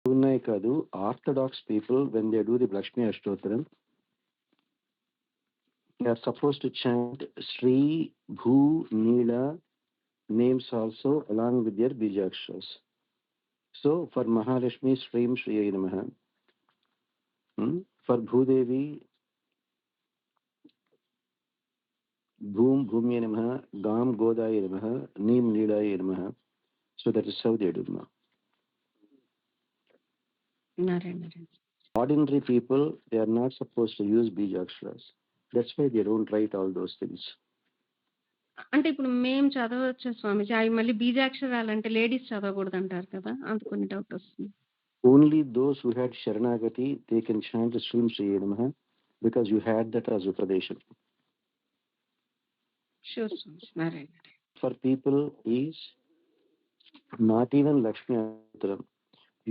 Kadu, Orthodox people, when they do the Lakshmi Ashtotram, they are supposed to chant Sri, Bhu, Neela names also along with their Bijakshas. So for Mahalakshmi, Srim Shri Namaha. For Bhudevi, Bhum Bhumya Namaha, Gam Godaya Namaha, Neem Neelaya Namaha. So that is how they do. Ordinary people, they are not supposed to use Bijaksharas. That's why they don't write all those things. అంటే ఇప్పుడు మేము చదవచ్చు స్వామిజీ, అవి మళ్ళీ బీజాక్షరాలు అంటే ladies చదవకూడదు అంటారు కదా, అందుకని డౌట్ వస్తుంది. Only those who had Sharanagati, they can chant Srim Shri Namaha because you had that as Upadesha. Sure, Swami. For people is not even Lakshmi Antram.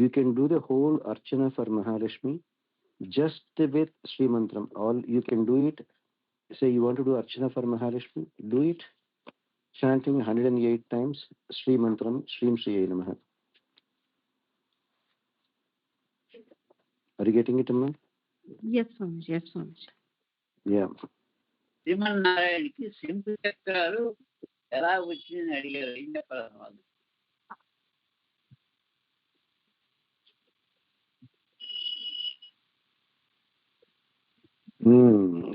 You can do the whole Archana for Mahalakshmi just with Sri Mantram. All you can do it. Say you want to do Archana for Mahalakshmi, do it chanting 108 times Sri Mantram, Srim Shri Namaha. Are you getting it, Amma? Yes, Swami. Yes, Swami. Yeah. Sriman Narayaniki simple చక్రాలు ఎలా వచ్చిందని అడిగారు, ఏం చెప్పాలి వాళ్ళు?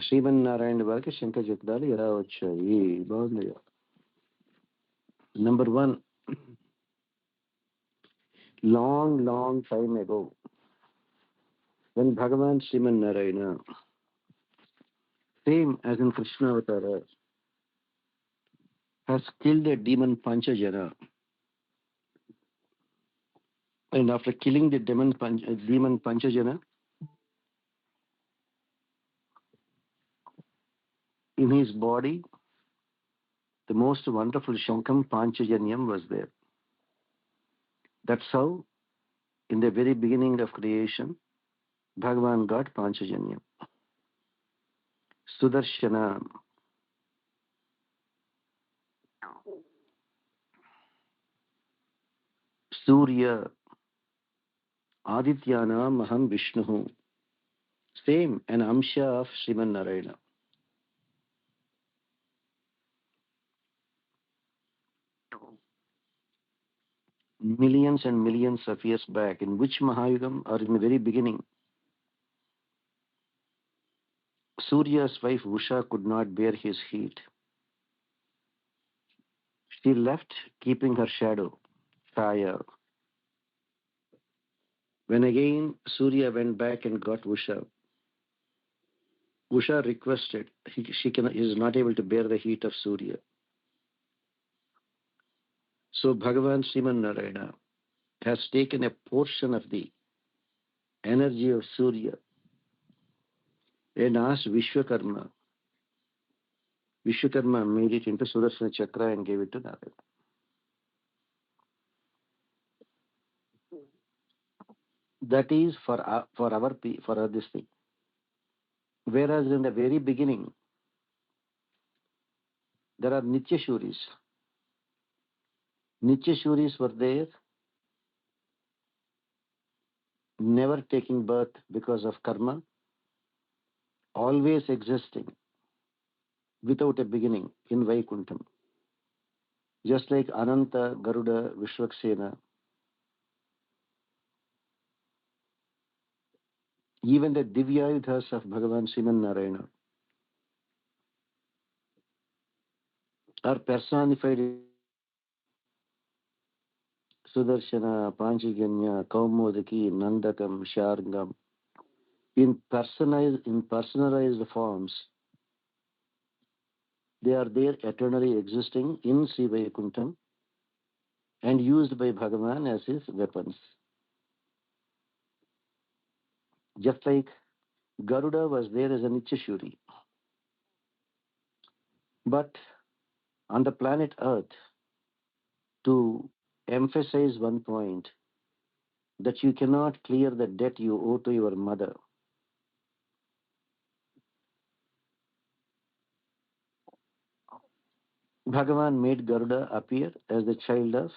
శ్రీమన్ నారాయణ వారికి శంఖ చక్రాలు ఎలా వచ్చాయి? బాగుంది. Number 1, long time ago, when Bhagavan Sriman Narayana, same as in Krishna Avatara, has killed a demon Panchajana, and after killing the demon Panchajana, in his body, the most wonderful Shankam Panchajanyam was there. That's how, in the very beginning of creation, Bhagavan got Panchajanyam. Sudarshana, Surya, Adityanam Aham Vishnu. Same, an Amsha of Sriman Narayana. Millions and millions of years back, in which Mahayugam or in the very beginning, Surya's wife Usha could not bear his heat. She left, keeping her shadow, Chaya. When again Surya went back and got Usha, Usha requested, she is not able to bear the heat of Surya. So Bhagavan Sriman Narayana has taken a portion of the energy of Surya and asked Vishwakarma. Vishwakarma made it into Sudarsana Chakra and gave it to Narayana. That is for this thing. Whereas in the very beginning, there are Nityashuris. Nityashuris were there, never taking birth because of karma, always existing without a beginning in Vaikuntham. Just like Ananta, Garuda, Vishwaksena. Even the Divyayudhas of Bhagavan Sriman Narayana are personified Sudarshana, Panchaganya, Kaumodaki, Nandakam, Shargam. In personalized forms, they are there eternally existing in Sri Vaikuntham and used by Bhagavan as his weapons. Just like Garuda was there as a Nityashuri. But on the planet Earth, to emphasize one point, that you cannot clear the debt you owe to your mother. Bhagavan made Garuda appear as the child of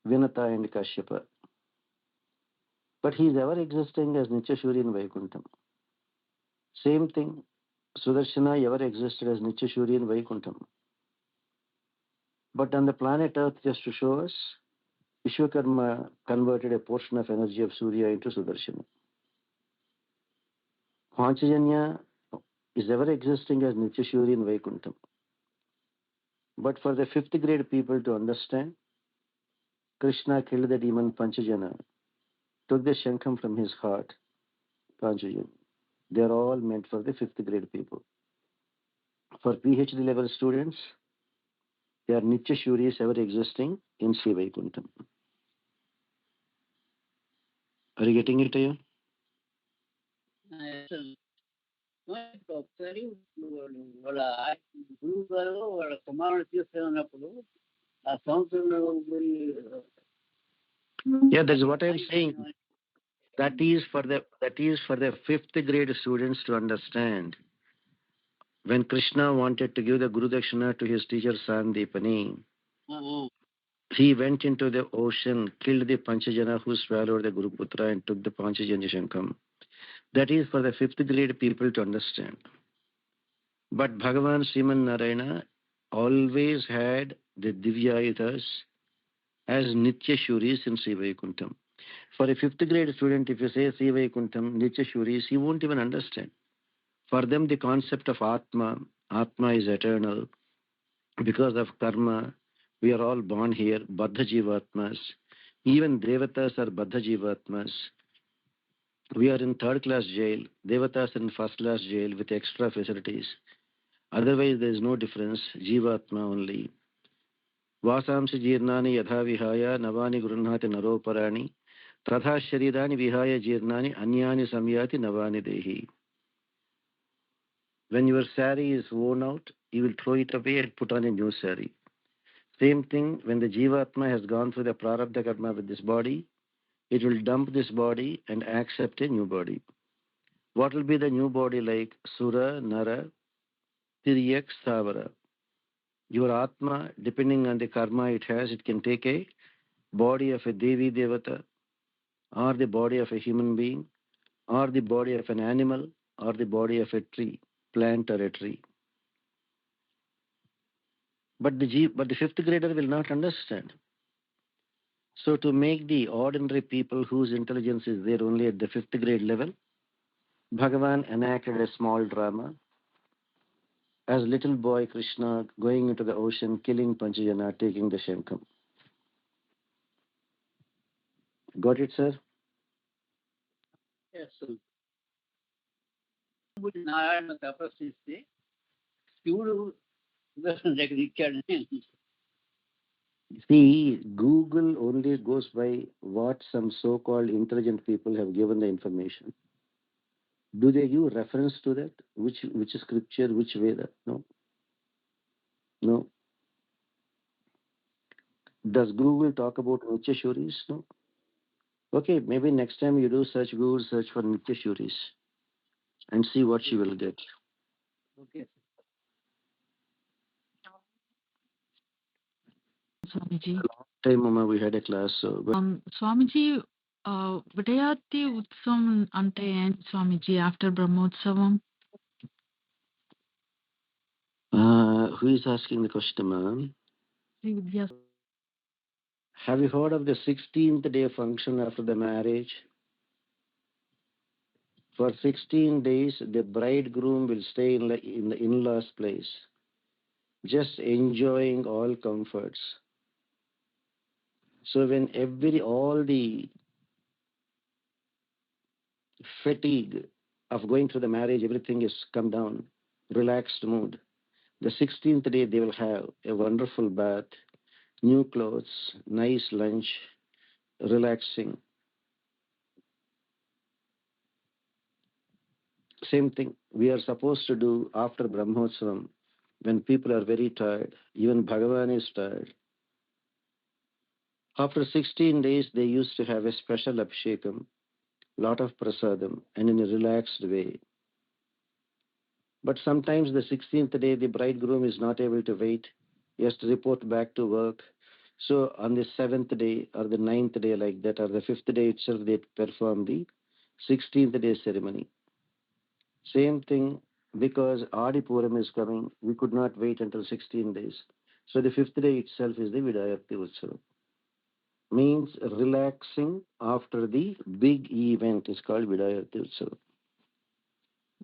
Vinata and Kashyapa. But he is ever existing as Nityashuri in Vaikuntham. Same thing, Sudarshana ever existed as Nityashuri in Vaikuntham. But on the planet Earth, just to show us, Vishwakarma converted a portion of energy of Surya into Sudarshana. Panchajanya is ever existing as Nityashuri in Vaikuntham. But for the fifth grade people to understand, Krishna killed the demon Panchajana, took the Shankham from his heart, Panchajanya. They are all meant for the fifth grade people. For PhD level students, they are Nityashuris ever existing in Sri Vaikuntham. Are you getting it here? ఒకసారి వాళ్ళ గురువు గారు వాళ్ళ కుమారుడు తీసుకున్నప్పుడు ఆ సంవత్సరంలో Yeah, that's what I'm saying. That is for the fifth grade students to understand. When Krishna wanted to give the Guru Dakshina to his teacher Sandipani, he went into the ocean, killed the Panchajana who swallowed the Guru Putra and took the Panchajanya Shankam. That is for the fifth grade people to understand. But Bhagavan Sriman Narayana always had the Divyayutas as Nityashuris in Sri Vaikuntham. For a fifth grade student, if you say Sri Vaikuntham, Nityashuris, he won't even understand. For them, the concept of Atma is eternal. Because of karma, we are all born here, Baddha Jivatmas. Even Devatas are Baddha Jivatmas. We are in third class jail. Devatas are in first class jail with extra facilities. Otherwise, there is no difference. Jivatma only. Vasamsi jirnani yadha vihaya navani grunnhati naroparani tadha sharirani vihaya jirnani anyani samyati navani dehi. When your sari is worn out, you will throw it away and put on a new sari. Same thing, when the Jivatma has gone through the prarabdha karma with this body, it will dump this body and accept a new body. What will be the new body like? Sura, Nara, Tiryak, Stavara. Your Atma, depending on the karma it has, it can take a body of a Devi Devata, or the body of a human being, or the body of an animal, or the body of a tree, plant or a tree. But the fifth grader will not understand. So to make the ordinary people whose intelligence is there only at the fifth grade level, Bhagavan enacted a small drama as little boy Krishna going into the ocean, killing Panchajana, taking the Shankam. Got it, sir? Yes. Narayana తపస్సిస్తే శివుడు సుదర్శన దగ్గర ఇచ్చాడని See, Google only goes by what some so-called intelligent people have given the information. Do they give reference to that? Which scripture, which Veda? No. No. Does Google talk about Nityashuris? No. Okay, maybe next time you do search, Google search for Nityashuris and see what you will get. Okay Swamiji. Time, Mama, we had a class. So, Swamiji, Vidayati Utsavam ante ఏంటి Swamiji after Brahmotsavam? who is asking the question, ma'am? Sri Vidya. Have you heard of the 16th day function after the marriage? For 16 days, the bridegroom will stay in the in-laws' place, just enjoying all comforts. So when all the fatigue of going through the marriage, everything is come down, relaxed mood. The 16th day, they will have a wonderful bath, new clothes, nice lunch, relaxing. Same thing we are supposed to do after Brahmotsavam, when people are very tired, even Bhagavan is tired. After 16 days, they used to have a special abhishekam, lot of prasadam, and in a relaxed way. But sometimes the 16th day, the bridegroom is not able to wait. He has to report back to work. So on the 7th day or the 9th day like that, or the 5th day itself, they perform the 16th day ceremony. Same thing, because Adipuram is coming, we could not wait until 16 days. So the 5th day itself is the Vidayarthi Utsavam. Means relaxing after the big event is called Vidayarthi Utsavam.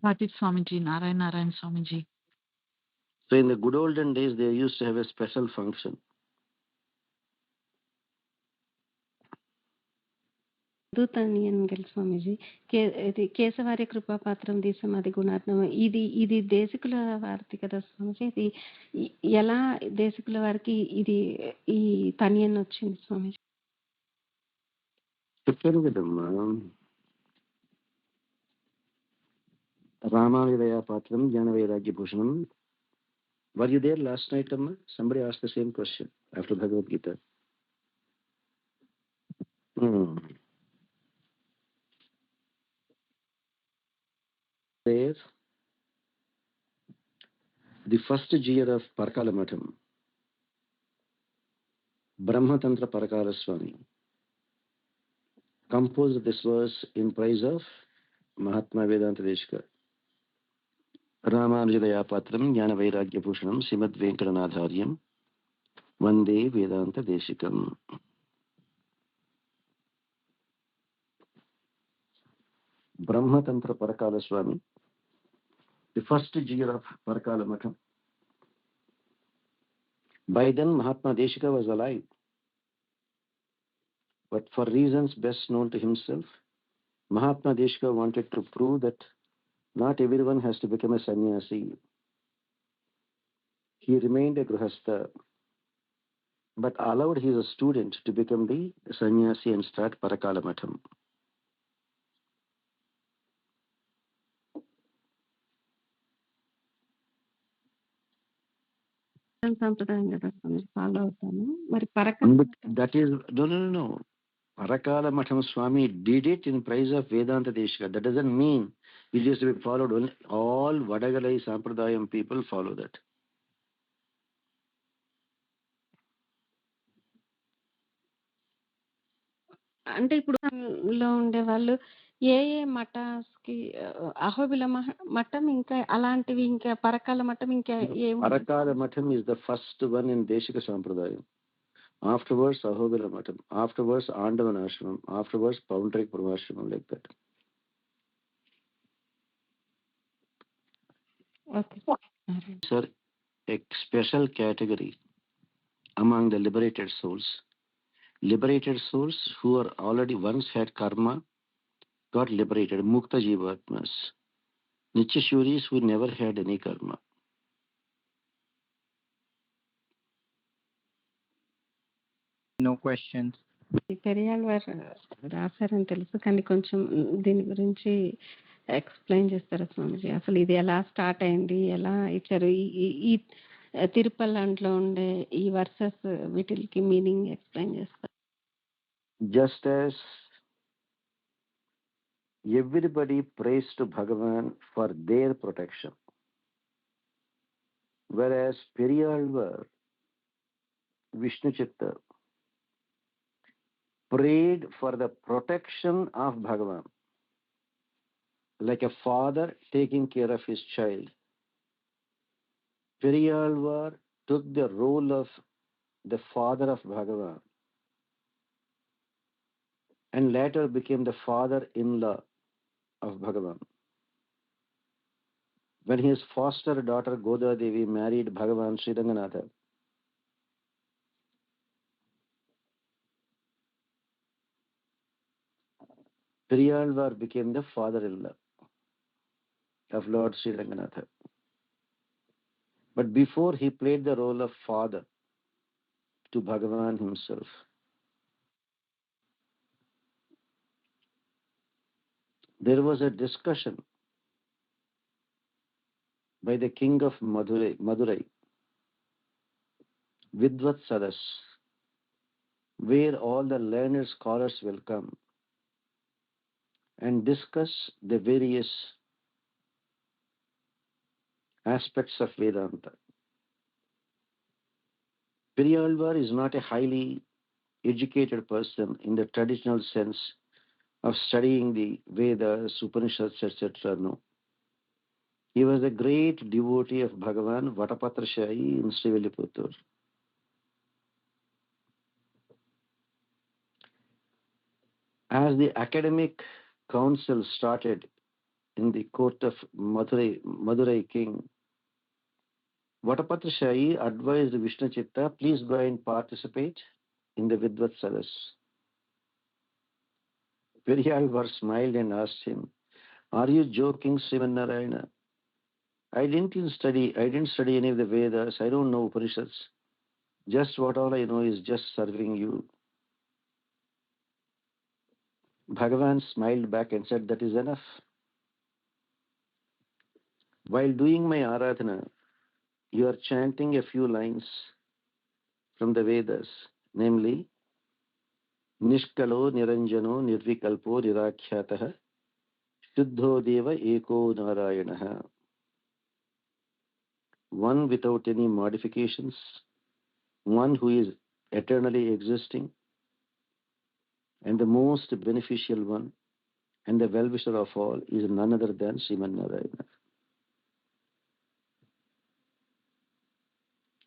Got it, Swamiji. Narayana Swamiji. So in the good olden days, they used to have a special function. దూతనియన్ స్వామీజీ ఇది కేశవారి కృపాపాత్రం దేశం అది గుణాత్మం ఇది దేశికుల వారిది కదా స్వామీజీ. ఇది ఎలా దేశికుల వారికి ఇది ఈ తనియన్ వచ్చింది స్వామీజీ? చెప్పాను కదమ్మా, రామానుజదయా పాత్రం జ్ఞాన వైరాగ్యభూషణం. Were you there last night, Amma? Somebody asked the same question after Bhagavad Gita. There, the first Jeeyar of Parakala Matham, Brahmatantra Parakala Swami, composed this verse in praise of Mahatma Vedanta Deshika. Ramanujadaya Patram Jnana Vairagya Bhushanam Srimad Venkatanadharyam Vande Vedanta Deshikam. Brahmatantra Parakala Swami, the first Jeeyar of Parakala Matham. By then Mahatma Deshika was alive, but for reasons best known to himself, Mahatma Deshika wanted to prove that not everyone has to become a sannyasi. He remained a grihastha, but allowed his student to become the sannyasi and start Parakala Matham. సంప్రదాయం కదా స్వామీజీ, follow అవుతాను. మరి That is, no. Parakala Matham Swami did it in praise of Vedanta Deshika. That doesn't mean it is to be followed. Only all Vadagalai Sampradayam people follow that. అంటే ఇప్పుడు లో ఉండే వాళ్ళు ఏ మఠాస్కి అహోబిల మఠం ఇంకా అలాంటివి ఇంకా పరకాల మఠం ఇంకా Parakala Matham is the first one in Deshika Sampradayam. Afterwards Ahobila Matham. Afterwards Andavan Ashramam. Afterwards Paundrik Pramashramam, like that. Okay. Sir, a special category among the liberated souls. Liberated souls who are already once had karma got liberated, Mukta Jivatmas. Nityashuris who never had any karma. No questions. పెరియాల్ వారు రాశారని తెలుసు, కానీ కొంచెం దీని గురించి explain చేస్తారా స్వామిజీ? అసలు ఇది ఎలా స్టార్ట్ అయింది, ఎలా ఇచ్చారు, ఈ తిరుపల్లంట్లో ఉండే ఈ వర్సెస్ వీటికి మీనింగ్ ఎక్స్ప్లెయిన్ చేస్తారు? Just as everybody prays to Bhagavan for their protection, whereas Periyalvar, Vishnu Chitta, prayed for the protection of Bhagavan, like a father taking care of his child. Periyalvar took the role of the father of Bhagavan and later became the father-in-law of Bhagavan. When his foster daughter Goda Devi married Bhagavan Sri Ranganatha, Periyalvar became the father-in-law of Lord Sri Ranganatha. But before, he played the role of father to Bhagavan himself. There was a discussion by the king of Madurai, Vidvat Sadas, where all the learned scholars will come and discuss the various aspects of Vedanta. Periyalvar is not a highly educated person in the traditional sense of studying the Vedas, Upanishads, etc. No. He was a great devotee of Bhagavan Vatapatrashayi in Srivilliputur. As the academic council started in the court of Madurai king, Vatapatrashayi advised Vishnuchitta, please go and participate in the Vidvat Saras. Periyalvar smiled and asked him, are you joking, Sriman Narayana? I didn't study any of the Vedas. I don't know Upanishads. Just what all I know is just serving you. Bhagavan smiled back and said, that is enough. While doing my Aradhana, you are chanting a few lines from the Vedas, namely, Nishkalo Niranjano Nirvikalpo Nirakhyatah Shuddho Deva Eko Narayanaha. One without any modifications, one who is eternally existing, and the most beneficial one, and the well-wisher of all is none other than Sriman Narayana.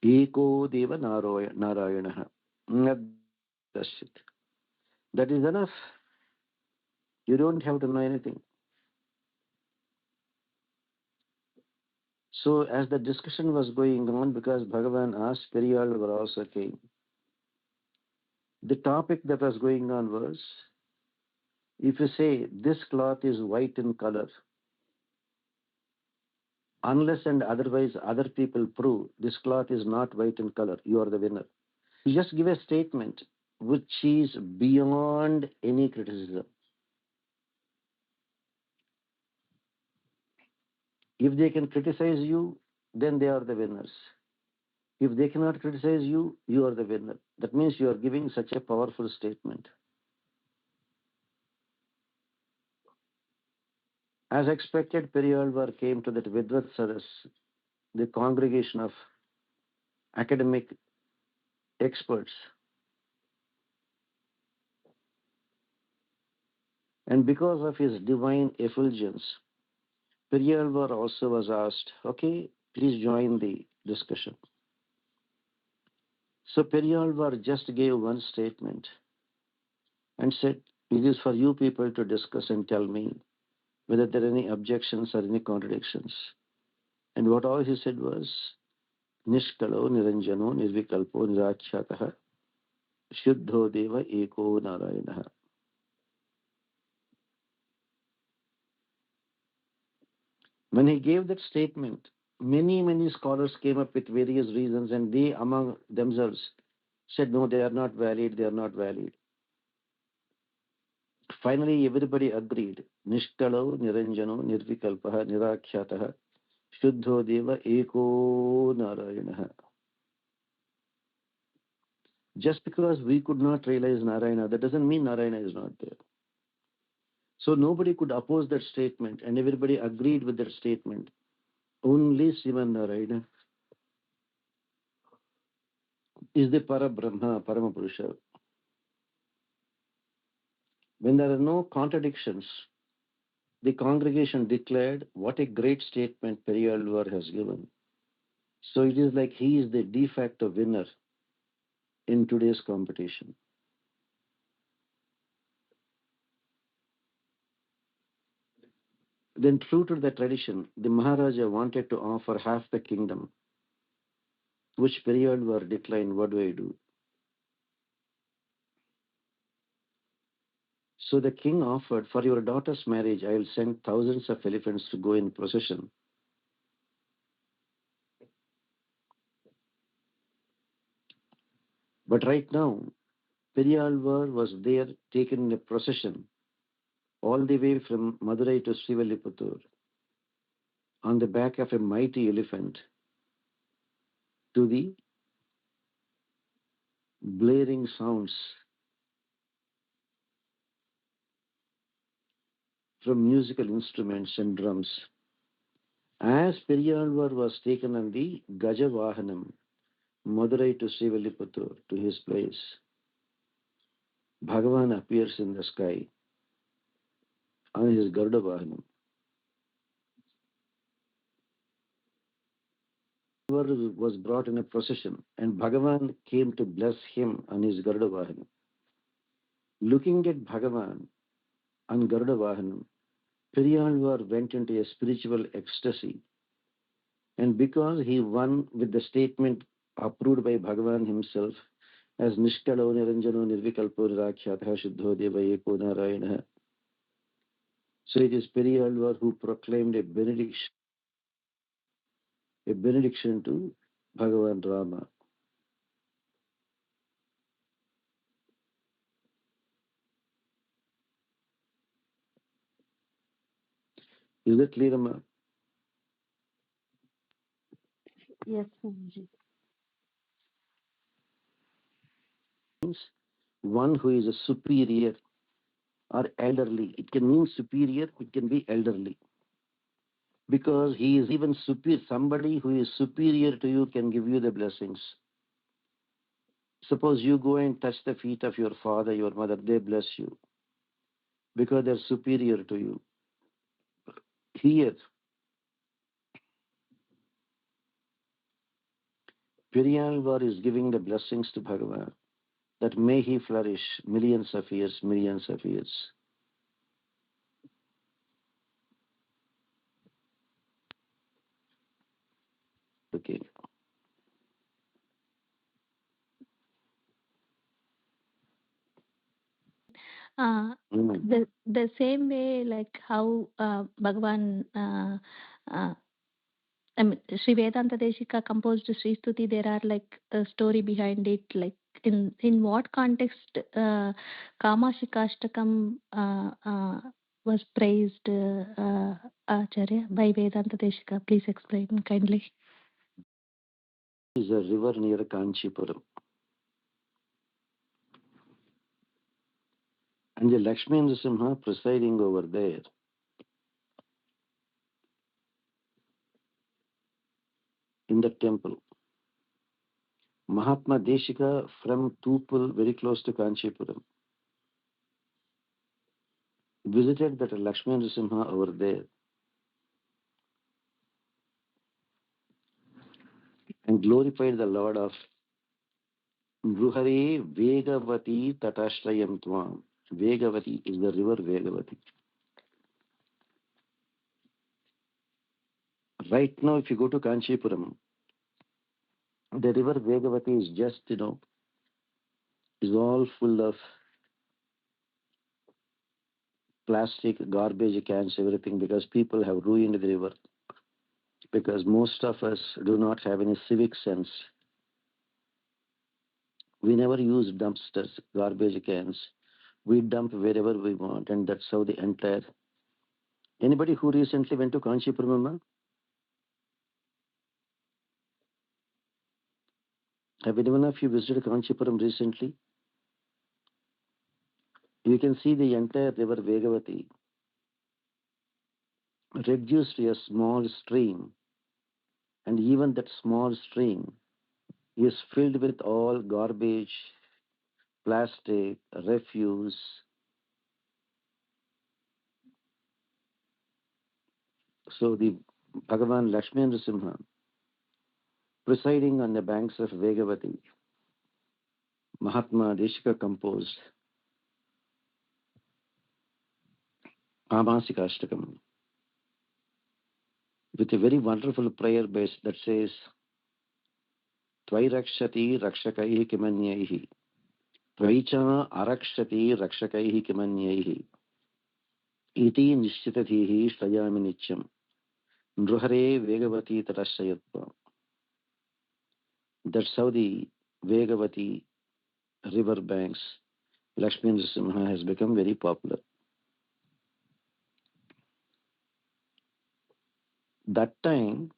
Eko Deva Narayanaha. That's it. That is enough. You don't have to know anything. So as the discussion was going on, because Bhagavan asked, Periyalvar also came. The topic that was going on was, if you say this cloth is white in color, unless and otherwise other people prove this cloth is not white in color, you are the winner. You just give a statement which is beyond any criticism. If they can criticize you, then they are the winners. If they cannot criticize you, you are the winner. That means you are giving such a powerful statement. As expected, Periyalvar came to that Vidvat Saras, the congregation of academic experts. And because of his divine effulgence, Periyalvar also was asked, okay, please join the discussion. So Periyalvar just gave one statement and said, it is for you people to discuss and tell me whether there are any objections or any contradictions. And what all he said was, Nishkalo Niranjano Nirvikalpo Nirakhyatah Shuddho Deva Eko Narayanaha. When he gave that statement, many scholars came up with various reasons, and they among themselves said, no, they are not valid, they are not valid. Finally, everybody agreed. Nishkalo Niranjano Nirvikalpaha Nirakhyatah Shuddho Deva Eko Narayanaha. Just because we could not realize Narayana, that doesn't mean Narayana is not there. So nobody could oppose that statement, and everybody agreed with that statement. Only Sriman Narayana is the Parabrahma, Paramapurusha. When there are no contradictions, the congregation declared, what a great statement Periyalvar has given. So it is like he is the de facto winner in today's competition. Then true to the tradition, the Maharaja wanted to offer half the kingdom, which Periyalvar declined. What do I do? So the king offered, for your daughter's marriage, I will send thousands of elephants to go in procession. But right now, Periyalvar was there taken in a procession all the way from Madurai to Srivilliputur on the back of a mighty elephant to the blaring sounds from musical instruments and drums. As Periyalvar was taken on the Gajavahanam, Madurai to Srivilliputtur, to his place, Bhagavan appears in the sky on his Garuda Vahanam. Was brought in a procession, and Bhagavan came to bless him on his Garuda Vahanam. Looking at Bhagavan on Garuda Vahanam, Periyalvar went into a spiritual ecstasy, and because he won with the statement approved by Bhagavan himself as Nishkalo Niranjano Nirvikalpo Nirakhyatha Shuddho Deva Eko Narayana, so it is Periyalvar who proclaimed a benediction to Bhagavan Rama. Is that clear, Amma? Yes, Swamiji. One who is a superior or elderly. It can mean superior, it can be elderly. Because he is even superior. Somebody who is superior to you can give you the blessings. Suppose you go and touch the feet of your father, your mother, they bless you because they're superior to you. Here, Periyalvar is giving the blessings to Bhagavan that may he flourish millions of years, millions of years. Okay. The same way, like how Bhagavan, I mean, Sri Vedanta Deshika composed Sri Stuti, there are like a story behind it. Like in what context Kamashikashtakam was praised, Acharya, by Vedanta Deshika? Please explain kindly. Is a river near Kanchipuram. And the Lakshmi Narasimha presiding over there. In the temple. Mahatma Deshika from Tupul, very close to Kanchipuram, visited that Lakshmi Narasimha over there and glorified the Lord of Bruhare Vegavati Tatashrayam Tvam. Vegavati is the river Vegavati. Right now, if you go to Kanchipuram, the river Vegavati is just, is all full of plastic, garbage cans, everything, because people have ruined the river. Because most of us do not have any civic sense. We never use dumpsters, garbage cans. We dump wherever we want, and that's how the entire... Anybody who recently went to Kanchipuram? Have anyone of you visited Kanchipuram recently? You can see the entire river Vegavati reduced to a small stream, and even that small stream is filled with all garbage, plastic, refuse. So the Bhagavan Lakshmi Narasimha, presiding on the banks of Vegavati, Mahatma Deshika composed Amasikashtakam with a very wonderful prayer base that says, Tvairакshati rakshakaihi kimanyaihi, Tvaicha arakshati rakshakaihi kimanyaihi, iti nishtitatihi shrayami nityam, Nruhare Vegavati tarashayatva. That's how the Vegavati river banks, Lakshmi Narasimha has become very popular. That time,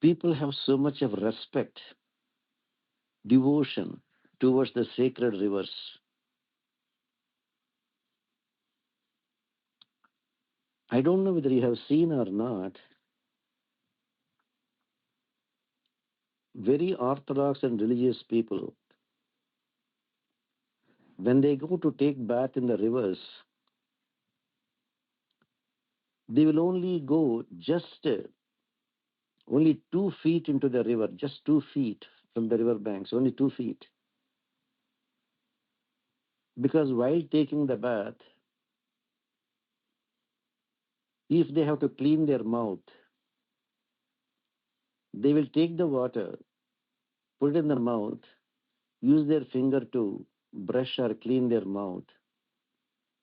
people have so much of respect, devotion towards the sacred rivers. I don't know whether you have seen or not, very orthodox and religious people, when they go to take bath in the rivers, they will only go just only 2 feet into the river, just 2 feet from the river banks, only 2 feet. Because while taking the bath, if they have to clean their mouth, they will take the water, put it in the mouth, use their finger to brush or clean their mouth,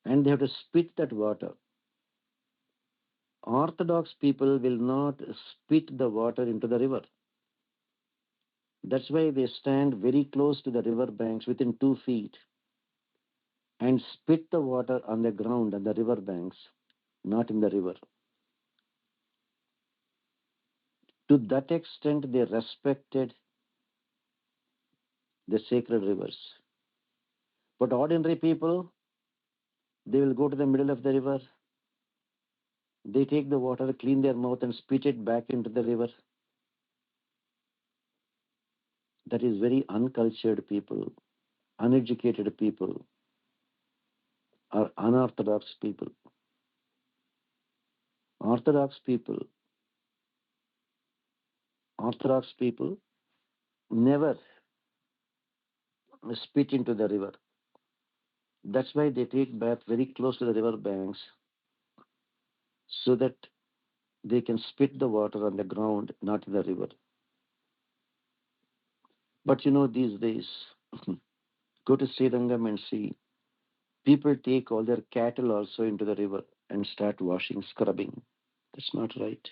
and they have to spit that water. Orthodox people will not spit the water into the river. That's why they stand very close to the river banks within 2 feet and spit the water on the ground on the river banks, not in the river. To that extent, they respected the sacred rivers. But ordinary people, they will go to the middle of the river, they take the water, clean their mouth, and spit it back into the river. That is very uncultured people, uneducated people, or unorthodox people. Orthodox people never spit into the river. That's why they take bath very close to the river banks so that they can spit the water on the ground, not in the river. But these days, go to Srirangam and see, people take all their cattle also into the river and start washing, scrubbing. That's not right.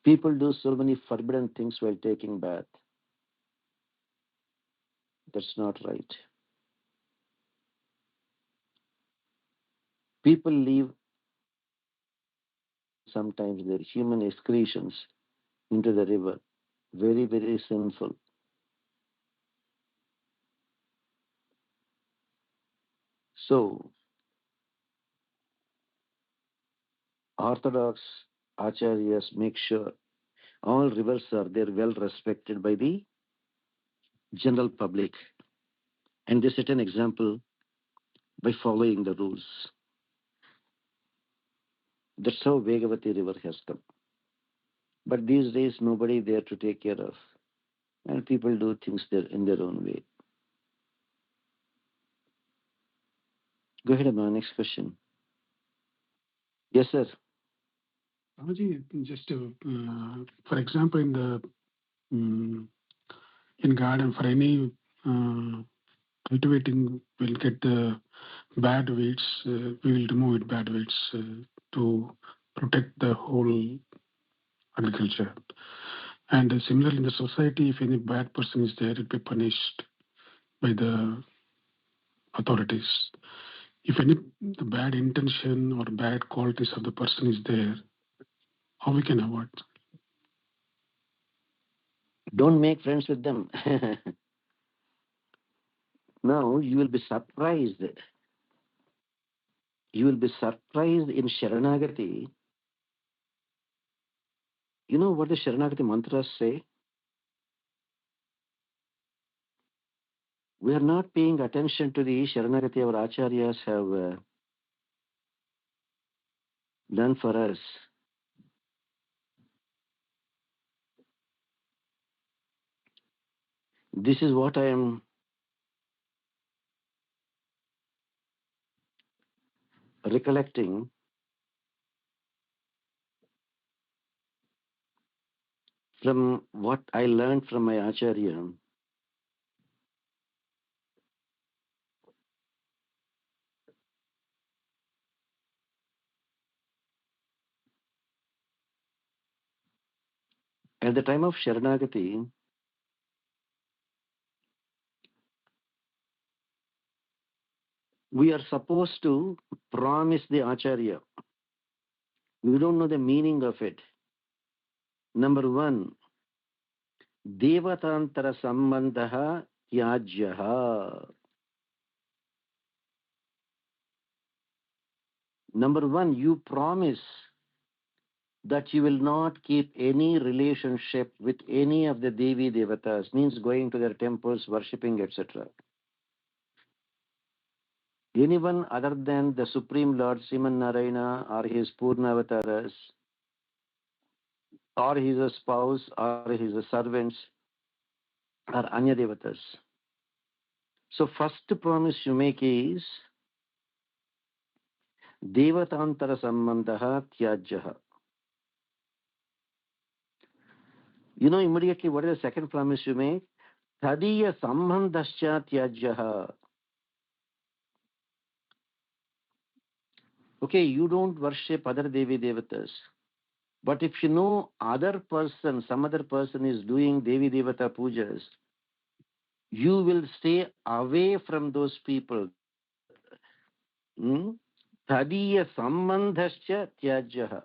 People do so many forbidden things while taking bath. That's not right. People leave sometimes their human excretions into the river. Very, very sinful. So, Orthodox Acharyas make sure all rivers are there, well respected by the general public. And they set an example by following the rules. That's how Vegavati river has come. But these days, nobody there to take care of. And people do things there in their own way. Go ahead, Amma. Next question. Yes, sir. Swamiji, just for example, in garden, for any cultivating, we'll get the bad weeds. We will remove it, bad weeds, to protect the whole agriculture. And similarly, in the society, if any bad person is there, it will be punished by the authorities. If any the bad intention or bad qualities of the person is there, how we can avoid? Don't make friends with them. Now, you will be surprised. You will be surprised in Sharanagati. You know what the Sharanagati mantras say? We are not paying attention to the Sharanagati our Acharyas have done for us. This is what I am recollecting from what I learned from my Acharya. At the time of Sharanagati, we are supposed to promise the Acharya. We don't know the meaning of it. Number one, Devatantara Sambandha Tyajyaha. Number one, you promise that you will not keep any relationship with any of the Devi Devatas, means going to their temples, worshipping, etc. Anyone other than the Supreme Lord Sriman Narayana or his Purna avatars, or his spouse, or his servants, are Anya Devatas. So first promise you make is Devatantara Sambandaha Tyajyaha. You know immediately what is the second promise you make? Tadiya Sambandhascha Tyajyaha. Okay, you don't worship other Devi Devatas. But if you know some other person is doing Devi Devata pujas, you will stay away from those people. Hmm? Tadiya Sambandhascha Tyajyaha.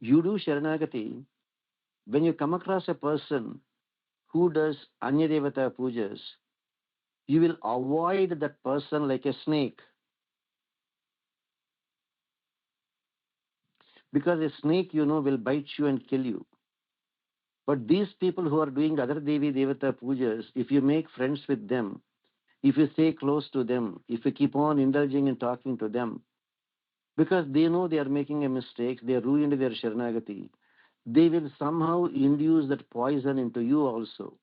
You do Sharanagati. When you come across a person who does Anya Devata pujas, you will avoid that person like a snake. Because a snake, will bite you and kill you. But these people who are doing other Devi Devata pujas, if you make friends with them, if you stay close to them, if you keep on indulging and talking to them, because they know they are making a mistake, they ruined their Sharanagati, they will somehow induce that poison into you also.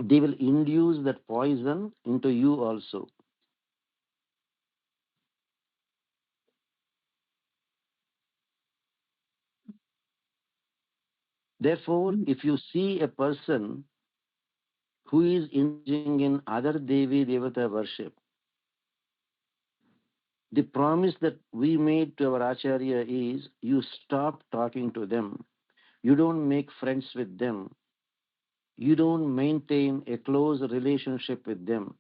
They will induce that poison into you also. Therefore, if you see a person who is indulging in other Devi Devata worship, the promise that we made to our Acharya is you stop talking to them. You don't make friends with them. You don't maintain a close relationship with them.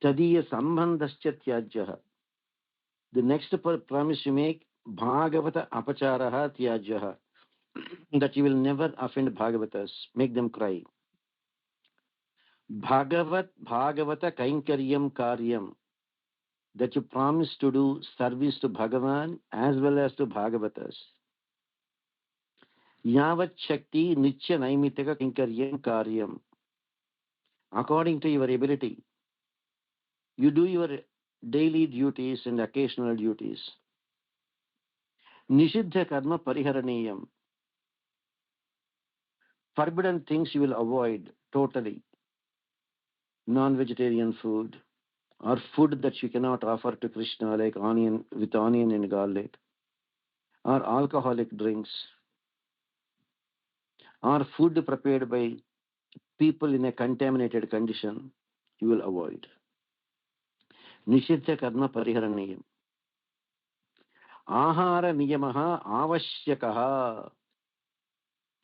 Tadiya sambandhascha tyajyaha. The next promise you make, Bhagavata apacharaha tyajyaha. That you will never offend Bhagavatas, make them cry. Bhagavata kainkaryam karyam. That you promise to do service to Bhagavan as well as to Bhagavatas. Yavat Shakti Nitya Naimitaka Kinkaryam Karyam. According to your ability, you do your daily duties and occasional duties. Nishiddha Karma Pariharaniyam. Forbidden things you will avoid totally. Non-vegetarian food or food that you cannot offer to Krishna like onion and garlic, or alcoholic drinks, or food prepared by people in a contaminated condition, you will avoid. Nishiddha Karma Pariharaniyam. Ahara Niyamaha Avashyakaha.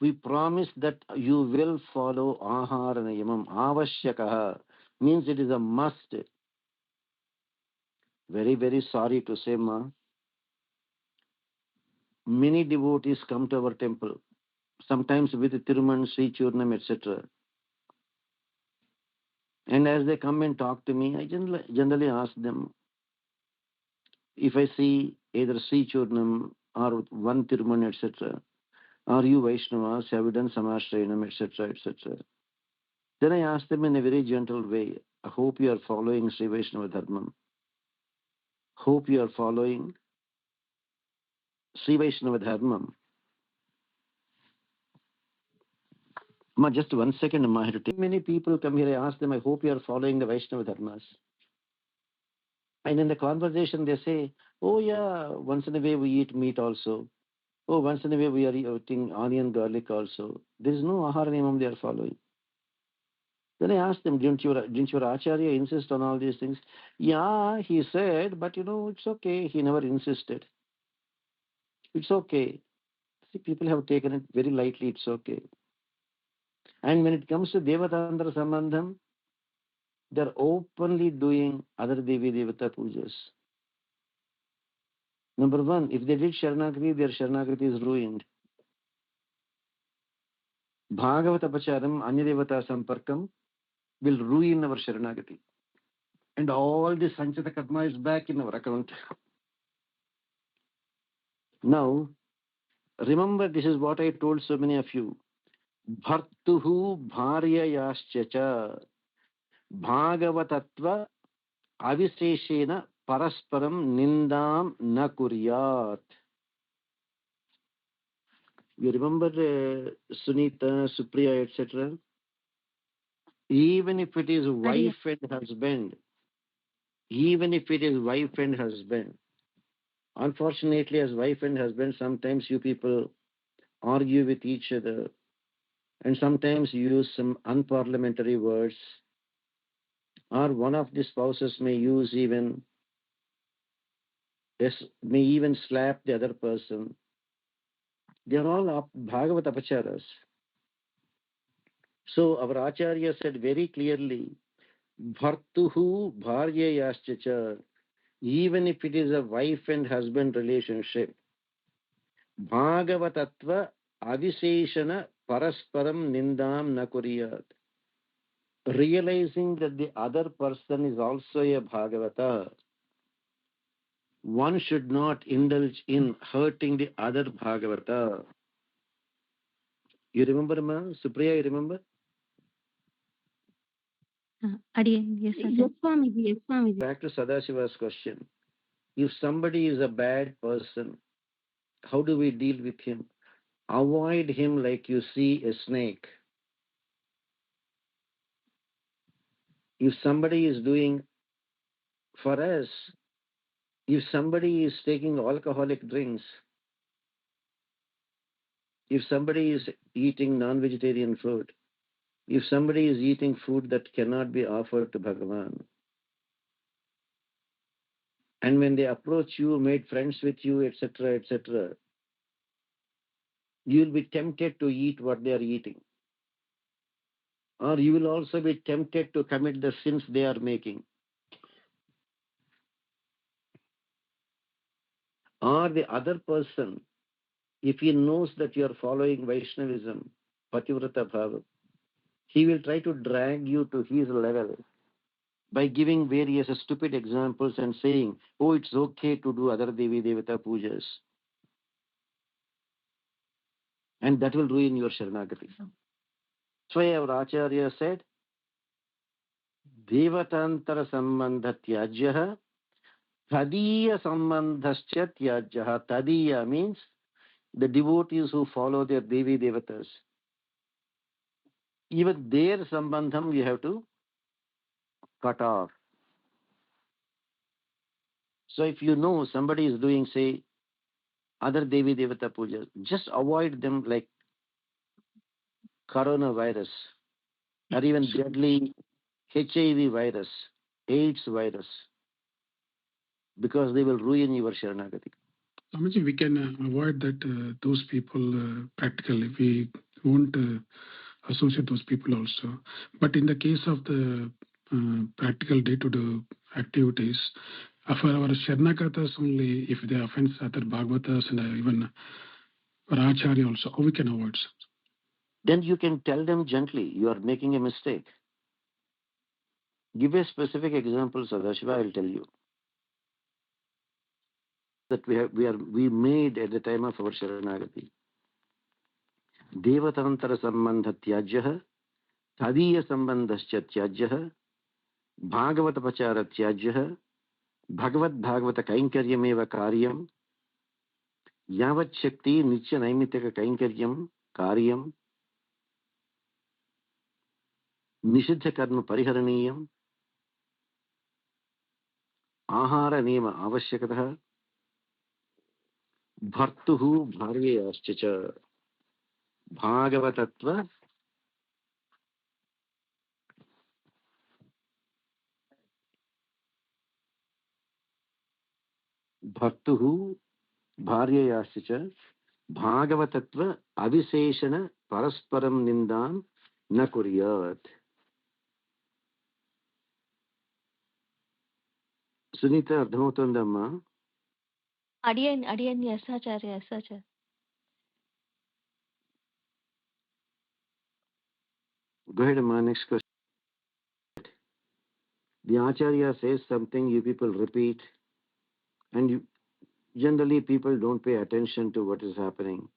We promise that you will follow Ahara Niyamam. Avashyakaha means it is a must. Very, very sorry to say, ma. Many devotees come to our temple, sometimes with Tiruman, Sri Churnam, etc. And as they come and talk to me, I generally ask them, if I see either Sri Churnam or one Tiruman, etc., are you Vaishnavas, have you done Samashrayanam, etc., etc.? Then I ask them in a very gentle way, I hope you are following Sri Vaishnava Dharmam. Hope you are following Sri Vaishnava Dharmam. Ma, just 1 second, Ma, I have to take. Many people come here, I ask them, I hope you are following the Vaishnava Dharmas. And in the conversation, they say, oh yeah, once in a way we eat meat also. Oh, once in a way we are eating onion, garlic also. There is no ahara niyamam they are following. Then I asked them, didn't your Acharya insist on all these things? Yeah, he said, but it's okay. He never insisted. It's okay. See, people have taken it very lightly. It's okay. And when it comes to Devatandra Sambandham, they're openly doing other Devi Devata pujas. Number one, if they did Sharanagati, their Sharanagati is ruined. Bhagavata Pacharam, Anyadevata Samparkam will ruin our Sharanagati. And all this Sanchita Karma is back in our account. Now, remember, this is what I told so many of you. Bhartuhu Bharyayascha Bhagavatatva Aviseshena Parasparam Nindam Na Kuryat. You remember Sunita, Supriya, etc.? Even if it is wife and husband, unfortunately, as wife and husband, sometimes you people argue with each other and sometimes use some unparliamentary words, or one of the spouses may even slap the other person. They are all Bhagavat apacharas. So our Acharya said very clearly, Bhartuhu Bharyayascha, even if it is a wife and husband relationship, Bhagavatatva Aviseshana Parasparam Nindam Na Kuriyat. Realizing that the other person is also a Bhagavata, one should not indulge in hurting the other Bhagavata. You remember, Ma? Supriya, you remember? Again, yes, Yes, Swamiji. Yes, Swamiji. Back to Sadashiva's question. If somebody is a bad person, how do we deal with him? Avoid him like you see a snake. If somebody is doing for us, if somebody is taking alcoholic drinks, if somebody is eating non-vegetarian food, if somebody is eating food that cannot be offered to Bhagavan, and when they approach you, made friends with you, etc., etc., you will be tempted to eat what they are eating. Or you will also be tempted to commit the sins they are making. Or the other person, if he knows that you are following Vaishnavism, Pativrata Bhava, he will try to drag you to his level by giving various stupid examples and saying, oh, it's okay to do other Devi Devata pujas. And that will ruin your Sharanagati. So our Acharya said, Devatantara Sambandha Tyajyaha Tadiya Sambandhascha Tyajyaha. Tadiya means the devotees who follow their Devi Devatas. Even their Sambandham you have to cut off. So if you know somebody is doing, say, other Devi Devata pujas, just avoid them like coronavirus or even deadly HIV virus, AIDS virus, because they will ruin your Sharanagati. Swamiji, we can avoid that those people practically. We won't associate those people also. But in the case of the practical day-to-day activities, for our Sharanagatas only, if they offend other Bhagavatas and even for Acharya also, how we can avoid? Then you can tell them gently, you are making a mistake. Give a specific example, Sadashiva, I will tell you. That we made at the time of our Sharanagati. Devatantara Sambandha Tyajyaha, Tadiya Sambandhascha Tyajyaha, Bhagavata Pachara Tyajyaha, Bhagavad Bhagavata Kainkaryameva Karyam, Yavat Shakti Nitya Naimitaka Kainkaryam Karyam, Nishiddha Karma Pariharaniyam, Ahara Niyama Avashyakatah, Bhartuhu Bharyayascha, Bhagavatatva, Bhartuhu Bharyayascha, Bhagavatatva Aviseshana Parasparam Nindam Na Kuryat. Sunita, అర్థమవుతుందమ్మా? Again, yes, Acharya, yes, Acharya. Go ahead, Amma. Next question. The Acharya says something, you people repeat, and generally people don't pay attention to what is happening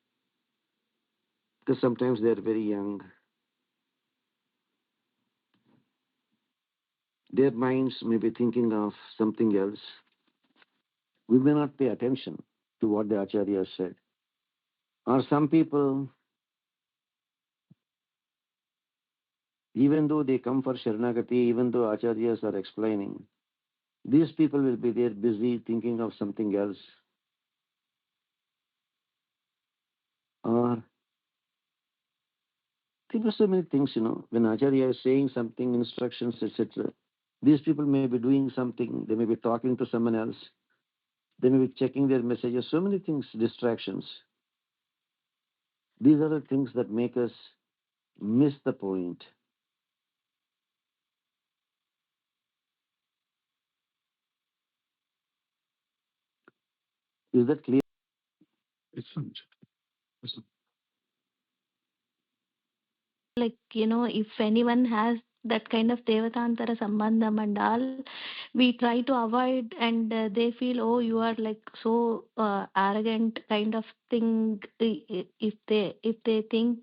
because sometimes they're very young. Their minds may be thinking of something else. We may not pay attention to what the Acharya said. Or some people, even though they come for Sharanagati, even though Acharyas are explaining, these people will be there busy thinking of something else. Or there are so many things, when Acharya is saying something, instructions, etc. These people may be doing something, they may be talking to someone else, they may be checking their messages, so many things, distractions. These are the things that make us miss the point. Is that clear? Excellent. Like, if anyone has that kind of Devatantara Sambandham and all, we try to avoid, and they feel, oh, you are like so arrogant kind of thing. If they think,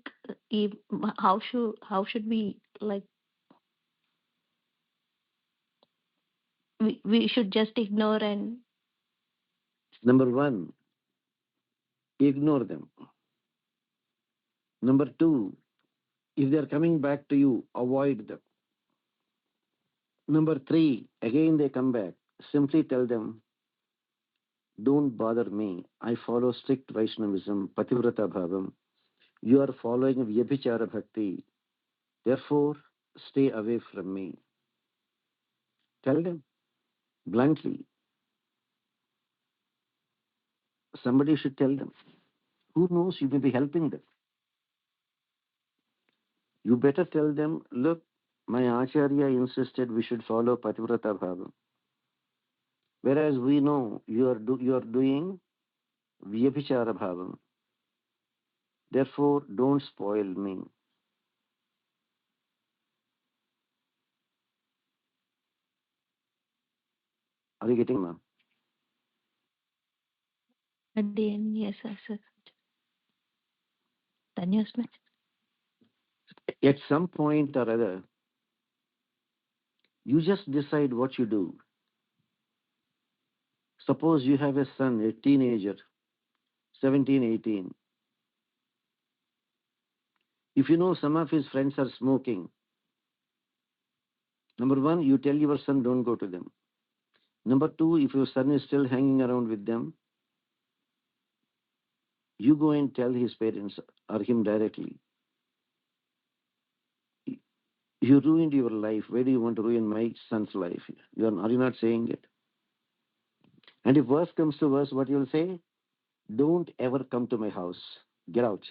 if, how should we, like, we should just ignore and Number one, ignore them. Number two, if they are coming back to you, avoid them. Number three, again they come back. Simply tell them, don't bother me. I follow strict Vaishnavism, Pativrata Bhavam. You are following Vyabhichara Bhakti. Therefore, stay away from me. Tell them bluntly. Somebody should tell them. Who knows, you may be helping them. You better tell them, look, my Acharya insisted we should follow Pativrata Bhavam. Whereas we know you are doing Vyabhichara Bhavam. Therefore, don't spoil me. Are you getting me? at the end, yes, sir. Dhanyasma. At some point or other, you just decide what you do. Suppose you have a son, a teenager, 17, 18. If you know some of his friends are smoking, number one, you tell your son, don't go to them. Number two, if your son is still hanging around with them, you go and tell his parents or him directly. You ruined your life. Why do you want to ruin my son's life? Are you not saying it? And if worse comes to worse, what you'll say? Don't ever come to my house. Get out.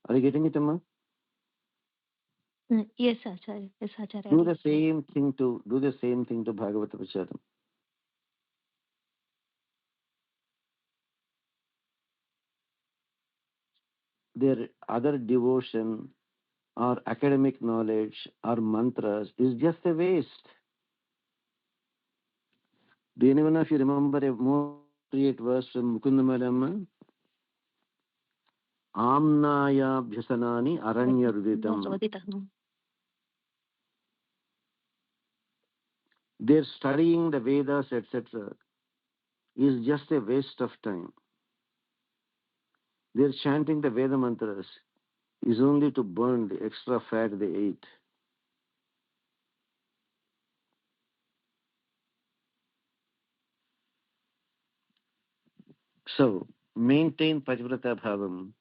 Are you getting it, Amma? Yes, Acharya. Yes, Acharya. Do the same thing to Bhagavata Pracharam. Their other devotion or academic knowledge or mantras is just a waste. Do anyone of you remember a more appropriate verse from Mukundamadamma? Amnaya bhyasanani aranyarvitam. Their studying the Vedas, etc., is just a waste of time. Their chanting the Veda mantras is only to burn the extra fat they ate. So, maintain Pativrata Bhavam.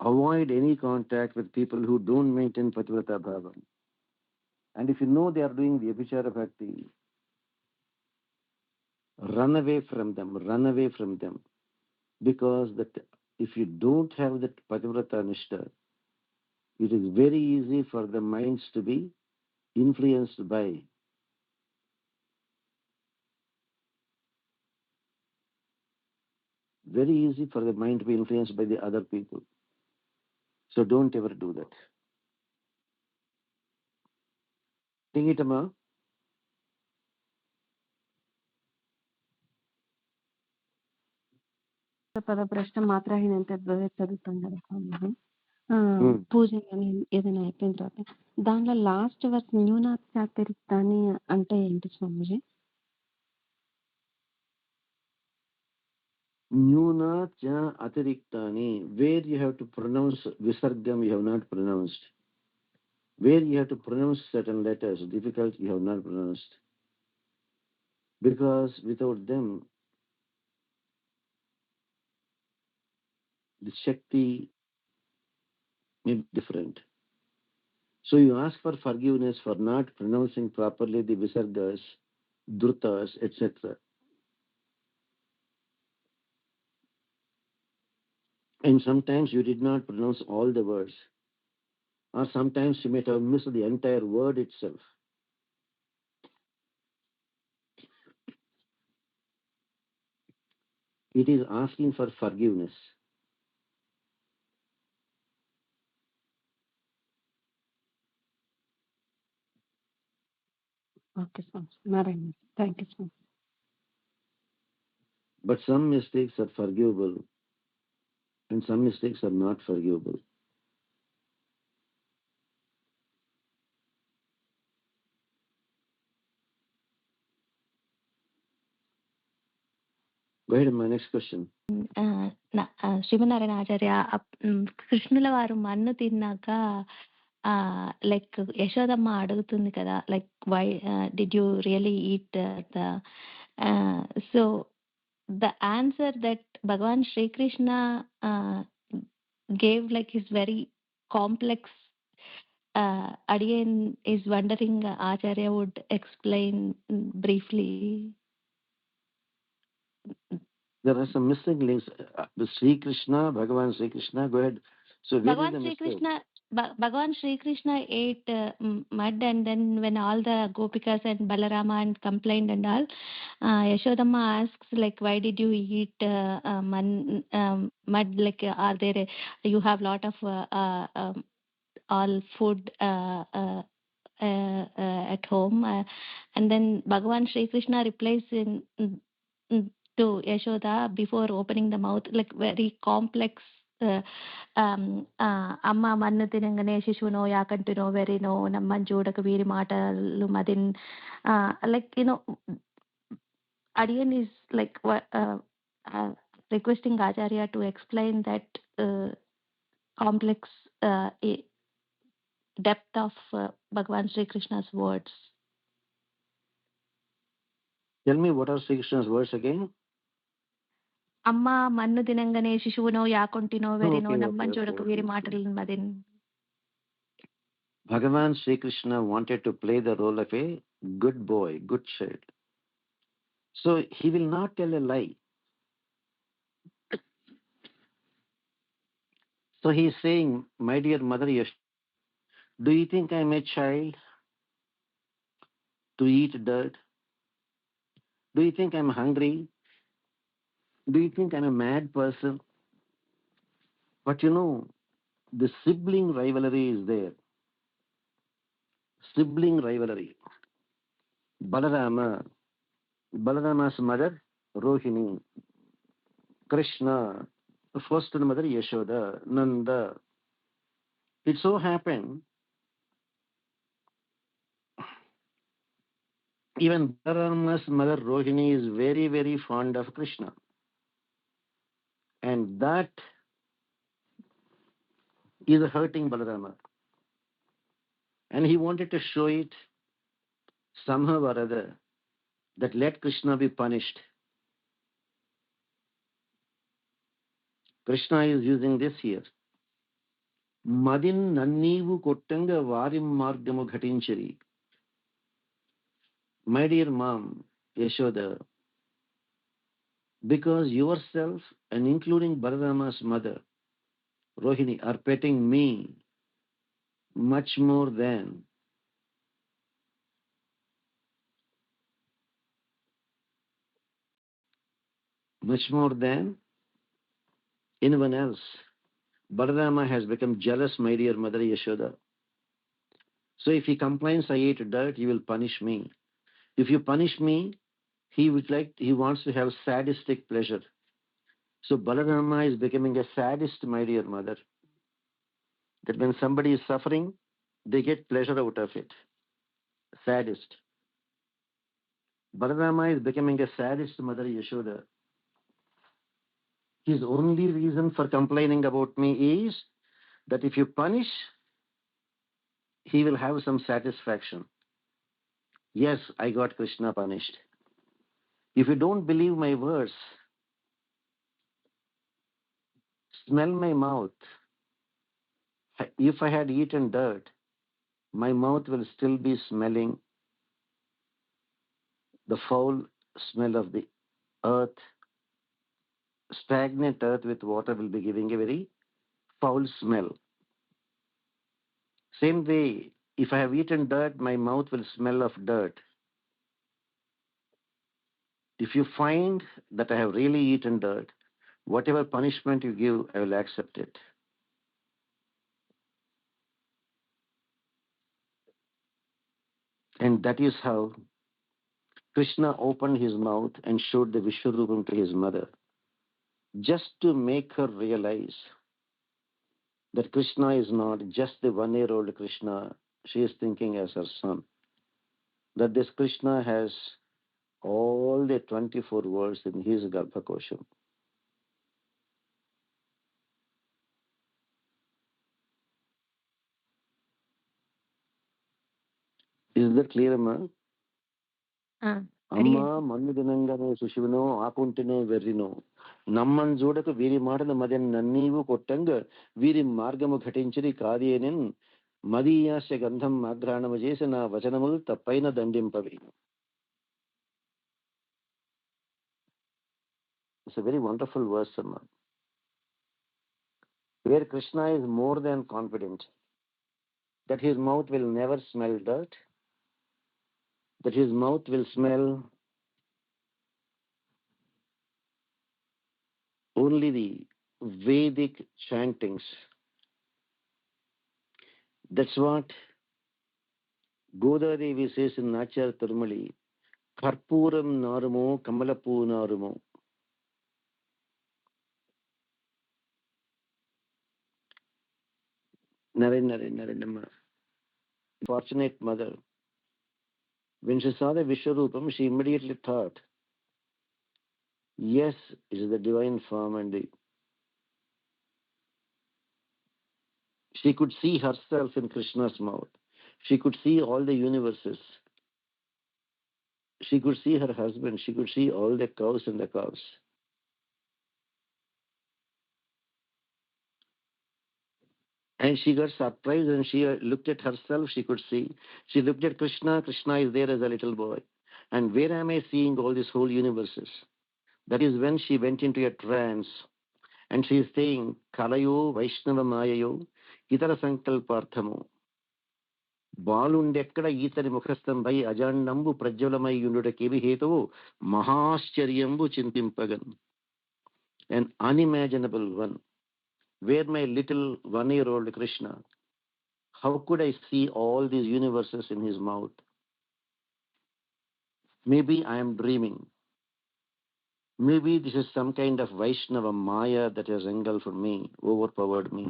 Avoid any contact with people who don't maintain Pativrata Bhavam. And if you know they are doing the Abhichara Bhakti, run away from them, run away from them. Because if you don't have that Pativrata Nishta, it is very easy for the minds to be influenced by. Very easy for the mind to be influenced by the other people. So don't ever do that. tingitama. పద ప్రశ్న మాత్రహీనంత చదువుతాం కదా స్వామిజీ. పూజ కానీ ఏదైనా అయిపోయిన తర్వాత దాంట్లో last work న్యూనాచాతిరిక్తాన్ని అంటే ఏంటి స్వామిజీ? Nyuna cha atiriktani, where you have to pronounce visargam, you have not pronounced. Where you have to pronounce certain letters, difficult, you have not pronounced. Because without them, the Shakti may be different. So you ask for forgiveness for not pronouncing properly the visargas, drutas, etc. And sometimes you did not pronounce all the words. Or sometimes you might have missed the entire word itself. It is asking for forgiveness. Okay Swami, Narayana. Thank you Swami. But some mistakes are forgivable and some mistakes are not forgivable. Go ahead, my next question. Srimannarayana Acharya, కృష్ణుల వారు మన్ను తిన్నాక like Yashodamma అడుగుతుంది కదా, like why did you really eat the so the answer that Bhagavan Srikrishna gave like his very complex Adiyan is wondering Acharya would explain briefly. There are some missing links. Sri Krishna, Bhagavan Sri Krishna, go ahead. So where is the mistake? Bhagavan Sri Krishna ate mud, and then when all the Gopikas and Balarama and complained and all, Yashodamma asks like, why did you eat mud? Like, are there you have lot of all food at home, and then Bhagavan Sri Krishna replies in to Yashoda before opening the mouth, like very complex. అమ్మ మన్ను తినంగానే శిశువునో యాకంటినో వెరినో నమ్మని చూడక వీరి మాటలు Madin, like you know Adiyan is like requesting Acharya to explain that complex depth of Bhagavan Sri Krishna's words. Tell me, what are Sri Krishna's words again? అమ్మ మన్ను తినంగానే శిశువునో యాకుంటినో వెరినో నమ్మని చూడక వీరి మాటలను Madin. Bhagavan Sri Krishna wanted to play the role of a good boy, good child. So he will not tell a lie. So he is saying, my dear mother Yashoda, do you think I am a child to eat dirt? Do you think I am hungry? Do you think I am a mad person? But you know, the sibling rivalry is there. Sibling rivalry. Balarama's mother, Rohini. Krishna, the first mother, Yashoda, Nanda. It so happened, even Balarama's mother, Rohini, is very, very fond of Krishna. And that is hurting Balarama. And he wanted to show it somehow or other, that let Krishna be punished. Krishna is using this here. Madin nannivu kottanga varim margamu ghatinchari. My dear mom, Yashoda, because yourself and including Balarama's mother, Rohini, are petting me much more than anyone else. Balarama has become jealous, my dear mother Yashoda. So if he complains, I ate dirt, you will punish me. If you punish me, he wants to have sadistic pleasure. So Balarama is becoming a sadist, my dear mother. That when somebody is suffering, they get pleasure out of it. Sadist. Balarama is becoming a sadist, Mother Yashoda. His only reason for complaining about me is that if you punish, he will have some satisfaction. Yes, I got Krishna punished. If you don't believe my words, smell my mouth. If I had eaten dirt, my mouth will still be smelling the foul smell of the earth. Stagnant earth with water will be giving a very foul smell. Same way, if I have eaten dirt, my mouth will smell of dirt. If you find that I have really eaten dirt, whatever punishment you give, I will accept it. And that is how Krishna opened his mouth and showed the Vishwarupam to his mother, just to make her realize that Krishna is not just the 1-year-old Krishna she is thinking as her son, that this Krishna has all the 24 worlds in his Garbhakosham. Is that clear, Amma? అమ్మ మన్ను దినంగానే సుశివనో ఆకుంటినో వెర్రినో నమ్మన్ చూడకు వీరి మాటలు మదెన్ నన్నీవు కొట్టంగ వీరి మార్గము ఘటించిరి కాదేనెన్ మదీయాస్య గంధం ఆఘ్రాణము చేసి నా వచనములు తప్పైన దండింపవి. It's a very wonderful verse, Amma, where Krishna is more than confident that his mouth will never smell dirt, that his mouth will smell only the Vedic chantings. That's what Godadevi says in Nachar Turmali, Karpuram Narumo, Kamalapu Narumo. Narendra. Fortunate mother. When she saw the Vishwarupam, she immediately thought, yes, it is the divine form, and she could see herself in Krishna's mouth. She could see all the universes. She could see her husband. She could see all the cows and the calves. And she got surprised and she looked at herself. She could see. She looked at Krishna. Krishna is there as a little boy. And where am I seeing all these whole universes? That is when she went into a trance. And she is saying, Kalayo Vaishnava Mayayo Itara Sankalparthamo. బాలుండెక్కడ ఈతని ముఖస్థంపై అజాండంబు ప్రజ్వలమై యుండుటకేవి హేతువు మహాశ్చర్యంబు చింతింపగన్. An unimaginable one. Where my little 1-year-old Krishna, how could I see all these universes in his mouth? Maybe I am dreaming. Maybe this is some kind of Vaishnava Maya that has engulfed me, overpowered me.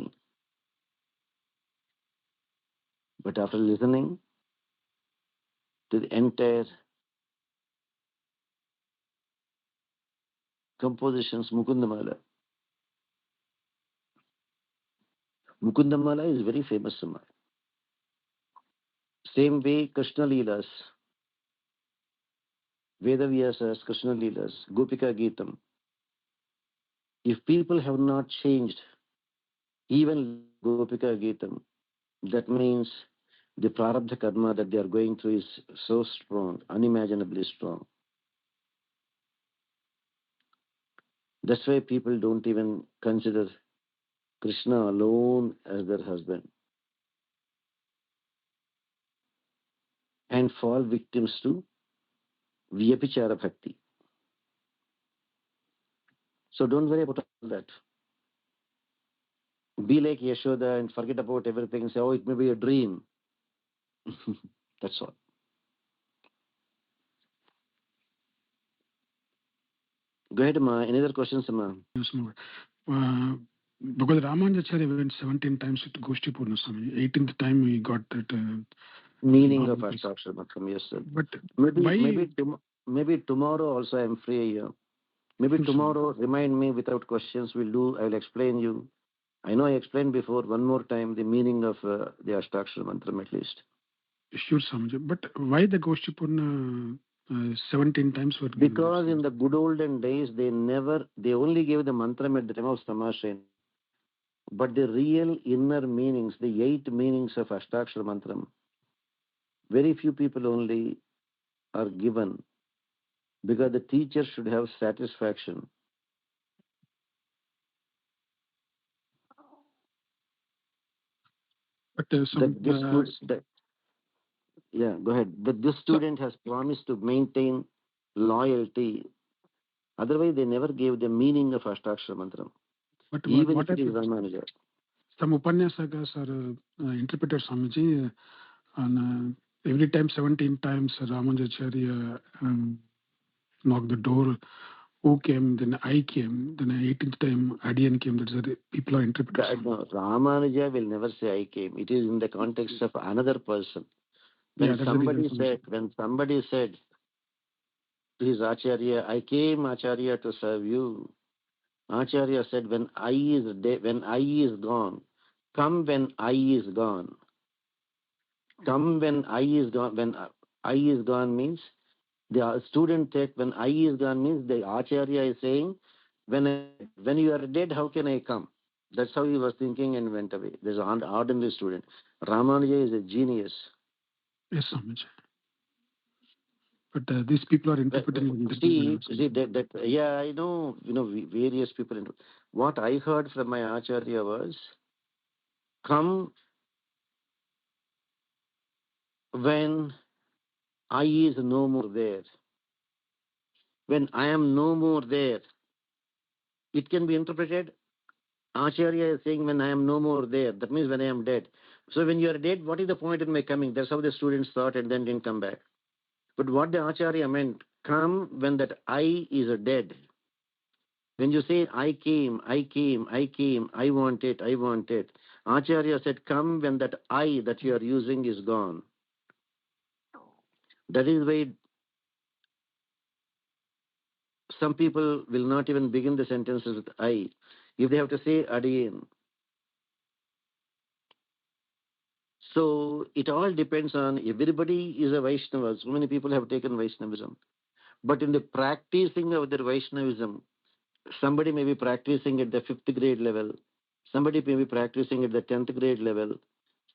But after listening to the entire compositions, Mukundamala is very famous. Same way Krishna Leelas, Vedavyasa's Krishna Leelas, Gopika Geetam. If people have not changed, even Gopika Geetam, that means the prarabdha karma that they are going through is so strong, unimaginably strong. That's why people don't even consider Krishna alone as their husband and fall victims to Vyapichara Bhakti. So don't worry about all that. Be like Yashoda and forget about everything and say, oh, it may be a dream. That's all. Go ahead, Ma. Any other questions, Ma? Yes, no. Because Ramanujacharya went 17 times with Goshti Purna Swami. 18th time he got that. Meaning of Ashtakshara Mantram, yes, sir. But Maybe, why? maybe tomorrow also I am free here. Maybe Sure, sir. tomorrow, remind me without questions. I will explain you. I know I explained before. One more time the meaning of the Ashtakshara Mantram at least. Sure, Swamiji. But why the Goshti Purna 17 times were given? Because in the good olden days, they only gave the mantram at the time of Samashen. But the real inner meanings, the 8 meanings of Ashtakshara Mantram, very few people only are given, because the teacher should have satisfaction. But Yeah, go ahead. But this student has promised to maintain loyalty. Otherwise, they never gave the meaning of Ashtakshara Mantram, but even what if it is happened? Ramanuja. Some Upanyasakas are interpreted, Swamiji, and every time 17 times Ramanujacharya knocked the door. Who came? Then I came. Then 18th time Adian came. That's the people are interpreted. No, Ramanuja will never say I came. It is in the context of another person. Yeah, that's the reason. When somebody said to his Acharya, I came, Acharya, to serve you. Acharya said, when I is gone, come when I is gone. Come when I is gone. When I is gone means the student take when I is gone means the Acharya is saying, when you are dead, how can I come? That's how he was thinking and went away. There's an ordinary student. Ramanuja is a genius. Yes, Swamiji. But these people are interpreting in different ways. Yeah, I know, various people. What I heard from my Acharya was, come when I is no more there. When I am no more there, it can be interpreted. Acharya is saying when I am no more there. That means when I am dead. So when you are dead, what is the point in my coming? That's how the students thought and then didn't come back. But what the Acharya meant, come when that I is dead. When you say I came, I want it. Acharya said, come when that I that you are using is gone. That is why some people will not even begin the sentences with I. If they have to say Adiyan. So it all depends on, everybody is a Vaishnava. So many people have taken Vaishnavism. But in the practicing of their Vaishnavism, somebody may be practicing at the 5th grade level. Somebody may be practicing at the 10th grade level.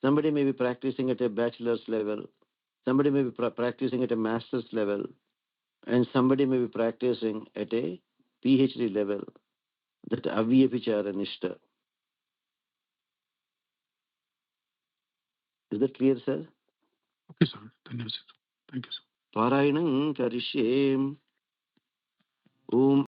Somebody may be practicing at a bachelor's level. Somebody may be practicing at a master's level. And somebody may be practicing at a PhD level. That Avyapichara Nishta. Is that clear, sir? Okay, sir. Thank you, sir. Parayanam karishyem. Om